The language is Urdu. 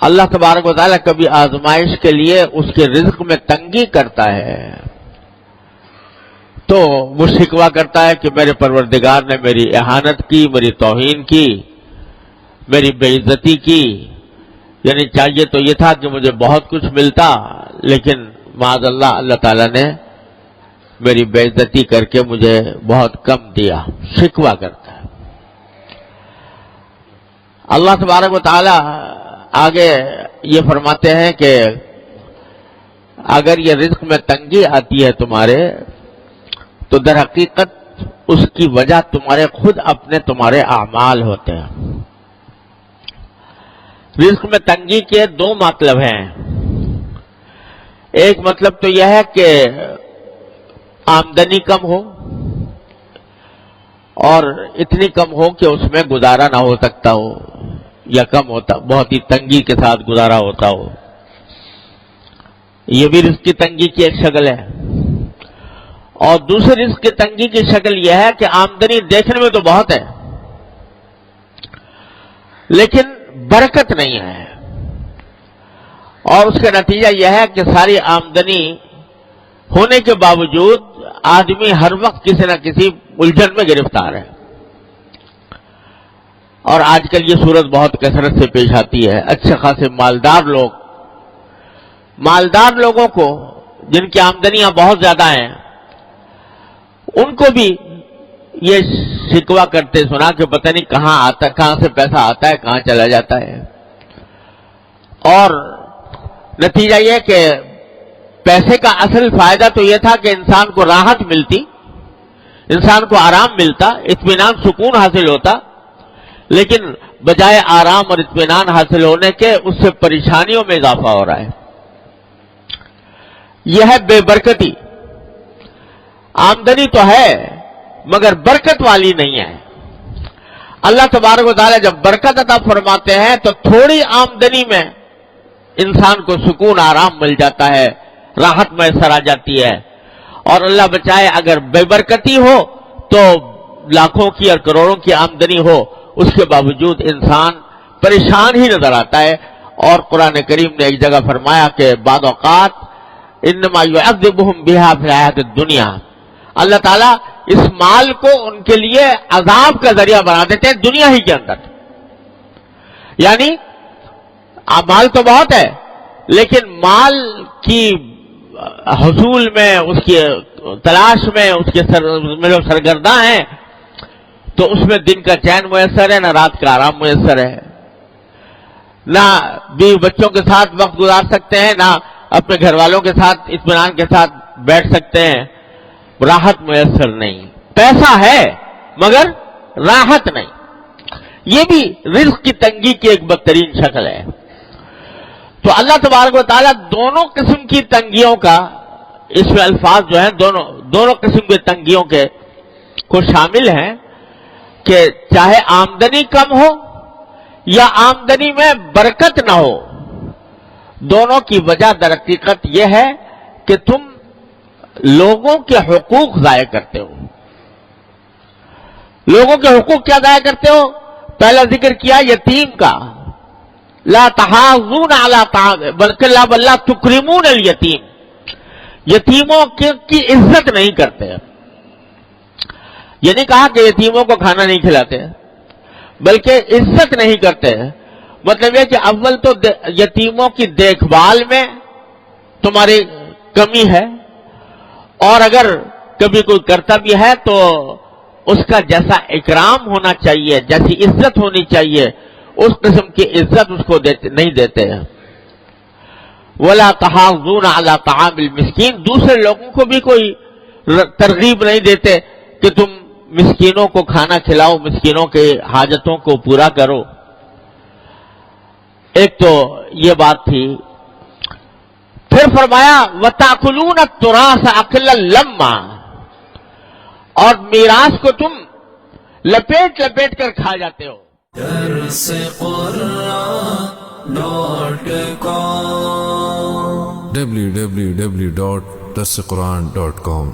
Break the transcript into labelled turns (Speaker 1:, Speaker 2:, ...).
Speaker 1: اللہ تبارک و تعالیٰ کبھی آزمائش کے لیے اس کے رزق میں تنگی کرتا ہے تو وہ شکوہ کرتا ہے کہ میرے پروردگار نے میری اہانت کی، میری توہین کی، میری بے عزتی کی، یعنی چاہیے تو یہ تھا کہ مجھے بہت کچھ ملتا، لیکن معاذ اللہ اللہ تعالیٰ نے میری بے عزتی کر کے مجھے بہت کم دیا، شکوہ کرتا ہے۔ اللہ تبارک و تعالیٰ آگے یہ فرماتے ہیں کہ اگر یہ رزق میں تنگی آتی ہے تمہارے تو در حقیقت اس کی وجہ تمہارے خود اپنے تمہارے اعمال ہوتے ہیں۔ رزق میں تنگی کے دو مطلب ہیں۔ ایک مطلب تو یہ ہے کہ آمدنی کم ہو اور اتنی کم ہو کہ اس میں گزارا نہ ہو سکتا ہو، یا کم ہوتا، بہت ہی تنگی کے ساتھ گزارا ہوتا ہو، یہ بھی رزق کی تنگی کی ایک شکل ہے۔ اور دوسری رزق کی تنگی کی شکل یہ ہے کہ آمدنی دیکھنے میں تو بہت ہے لیکن برکت نہیں ہے، اور اس کا نتیجہ یہ ہے کہ ساری آمدنی ہونے کے باوجود آدمی ہر وقت کسی نہ کسی الجھن میں گرفتار ہے۔ اور آج کل یہ صورت بہت کثرت سے پیش آتی ہے۔ اچھے خاصے مالدار لوگوں کو جن کی آمدنیاں بہت زیادہ ہیں، ان کو بھی یہ شکوہ کرتے سنا کہ پتہ نہیں کہاں سے پیسہ آتا ہے، کہاں چلا جاتا ہے، اور نتیجہ یہ کہ پیسے کا اصل فائدہ تو یہ تھا کہ انسان کو راحت ملتی، انسان کو آرام ملتا، اطمینان سکون حاصل ہوتا، لیکن بجائے آرام اور اطمینان حاصل ہونے کے اس سے پریشانیوں میں اضافہ ہو رہا ہے۔ یہ ہے بے برکتی۔ آمدنی تو ہے مگر برکت والی نہیں ہے۔ اللہ تبارک و تعالیٰ جب برکت عطا فرماتے ہیں تو تھوڑی آمدنی میں انسان کو سکون آرام مل جاتا ہے، راحت میسر آ جاتی ہے، اور اللہ بچائے اگر بے برکتی ہو تو لاکھوں کی اور کروڑوں کی آمدنی ہو، اس کے باوجود انسان پریشان ہی نظر آتا ہے۔ اور قرآن کریم نے ایک جگہ فرمایا کہ بعض اوقات انما یعذبہم بہا فی الحیاۃ الدنیا، اللہ تعالیٰ اس مال کو ان کے لیے عذاب کا ذریعہ بنا دیتے ہیں دنیا ہی کے اندر۔ یعنی مال تو بہت ہے لیکن مال کی حصول میں، اس کی تلاش میں، اس کے لوگ سرگرداں ہیں، تو اس میں دن کا چین میسر ہے، نہ رات کا آرام میسر ہے، نہ بیوی بچوں کے ساتھ وقت گزار سکتے ہیں، نہ اپنے گھر والوں کے ساتھ اطمینان کے ساتھ بیٹھ سکتے ہیں، راحت میسر نہیں۔ پیسہ ہے مگر راحت نہیں، یہ بھی رزق کی تنگی کی ایک بدترین شکل ہے۔ تو اللہ تبارک و تعالیٰ دونوں قسم کی تنگیوں کا، اس میں الفاظ جو ہیں دونوں قسم کی تنگیوں کے کو شامل ہیں کہ چاہے آمدنی کم ہو یا آمدنی میں برکت نہ ہو، دونوں کی وجہ در حقیقت یہ ہے کہ تم لوگوں کے حقوق ضائع کرتے ہو۔ لوگوں کے حقوق کیا ضائع کرتے ہو؟ پہلا ذکر کیا یتیم کا، لا تحاضون علی طعام بلکہ لا تکرمون الیتیم، یتیموں کی عزت نہیں کرتے۔ یہ نہیں کہا کہ یتیموں کو کھانا نہیں کھلاتے، بلکہ عزت نہیں کرتے۔ مطلب یہ کہ اول تو یتیموں کی دیکھ بھال میں تمہاری کمی ہے، اور اگر کبھی کوئی کرتا بھی ہے تو اس کا جیسا اکرام ہونا چاہیے، جیسی عزت ہونی چاہیے، اس قسم کی عزت اس کو نہیں دیتے ہیں۔ وَلَا تَحَاضُّونَ عَلَىٰ طَعَامِ الْمِسْكِينِ، دوسرے لوگوں کو بھی کوئی ترغیب نہیں دیتے کہ تم مسکینوں کو کھانا کھلاؤ، مسکینوں کے حاجتوں کو پورا کرو۔ ایک تو یہ بات تھی۔ پھر فرمایا وَتَأْكُلُونَ التُّرَاثَ أَكْلًا لَمًّا، اور میراث کو تم لپیٹ کر کھا جاتے ہو۔
Speaker 2: www.darsequran.com